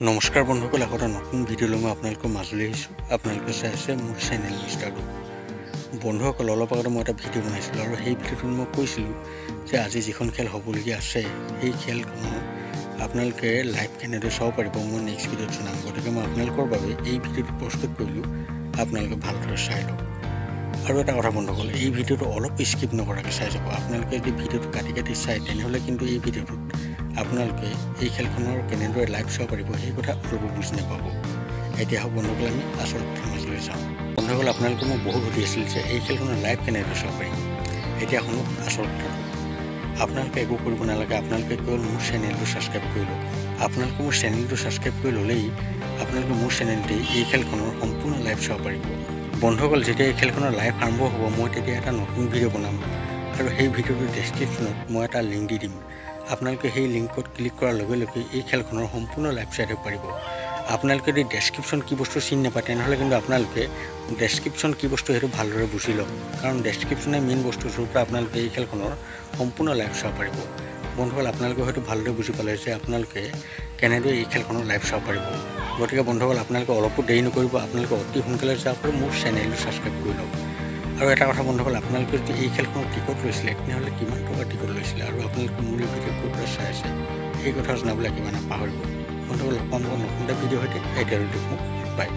নমস্কাৰ বন্ধুসকল, এটা নতুন ভিডিঅ' লৈ মই আপোনালোকৰ মাজলৈ আহিছোঁ। আপোনালোকে চাই আছে মোৰ চেনেল মিষ্টাৰটো। বন্ধুসকল, অলপ আগতে মই এটা ভিডিঅ' বনাইছিলোঁ আৰু সেই ভিডিঅ'টোত মই কৈছিলোঁ যে আজি যিখন খেল হ'বলগীয়া আছে সেই খেলখনৰ আপোনালোকে লাইভ কেনেদৰে চাব পাৰিব মই নেক্সট ভিডিঅ'ত জনাম। গতিকে মই আপোনালোকৰ বাবে এই ভিডিঅ'টো প্ৰস্তুত কৰিলোঁ, আপোনালোকে ভালদৰে চাই লওক। আৰু এটা কথা বন্ধুসকল, এই ভিডিঅ'টো অলপ স্কিপ নকৰাকৈ চাই যাব। আপোনালোকে যদি ভিডিঅ'টো কাটি চায় তেনেহ'লে কিন্তু এই ভিডিঅ'টোত আপোনালোকে এই খেলখনৰ কেনেদৰে লাইভ চাব পাৰিব সেই কথা অলপো বুজি নাপাব। এতিয়া হওক বন্ধুসকল, আমি আচল কথা মাজলৈ যাওঁ। বন্ধুসকল, আপোনালোকে মোক বহুত সুধি আছিল যে এই খেলখনৰ লাইভ কেনেদৰে চাব পাৰিম। এতিয়া শুনক আচল কথাটো। আপোনালোকে একো কৰিব নালাগে, আপোনালোকে কেৱল মোৰ চেনেলটো ছাবস্ক্ৰাইব কৰি লওক। আপোনালোকে মোৰ চেনেলটো ছাবস্ক্ৰাইব কৰি ল'লেই আপোনালোকে মোৰ চেনেলতেই এই খেলখনৰ সম্পূৰ্ণ লাইভ চাব পাৰিব। বন্ধুসকল, যেতিয়া এই খেলখনৰ লাইভ আৰম্ভ হ'ব মই তেতিয়া এটা নতুন ভিডিঅ' বনাম আৰু সেই ভিডিঅ'টোৰ ডেছক্ৰিপশ্যনত মই এটা লিংক দি দিম। আপোনালোকে সেই লিংকত ক্লিক কৰাৰ লগে লগে এই খেলখনৰ সম্পূৰ্ণ লাইভ চাই থাকিব পাৰিব। আপোনালোকে যদি ডেছক্ৰিপশ্যন কি বস্তু চিনি নাপায় তেনেহ'লে কিন্তু আপোনালোকে ডেছক্ৰিপশ্যন কি বস্তু সেইটো ভালদৰে বুজি লওক, কাৰণ ডেছক্ৰিপশ্যনে মেইন বস্তু য'ৰ পৰা আপোনালোকে এই খেলখনৰ সম্পূৰ্ণ লাইভ চাব পাৰিব। বন্ধুসকল, আপোনালোকে হয়তো ভালদৰে বুজি পালে যে আপোনালোকে কেনেদৰে এই খেলখনৰ লাইভ চাব পাৰিব। গতিকে বন্ধুসকল, আপোনালোকে অলপো দেৰি নকৰিব, আপোনালোকে অতি সোনকালে যাব পাৰে মোৰ চেনেলটো ছাবস্ক্ৰাইব কৰি লওক। আৰু এটা কথা বন্ধুসকল, আপোনালোকে যদি এই খেলখনৰ টিকট লৈছিলে তেনেহ'লে কিমান টকাৰ টিকট লৈছিলে আৰু আপোনালোকে মোৰ এই ভিডিঅ' ক'ৰ পৰা চাই আছে সেই কথা জনাবলৈ কিমান নাপাহৰিব। বন্ধুসকল, লগ পাম নতুন এটা ভিডিঅ' সৈতে। এতিয়ালৈ দেখোঁ, বাই।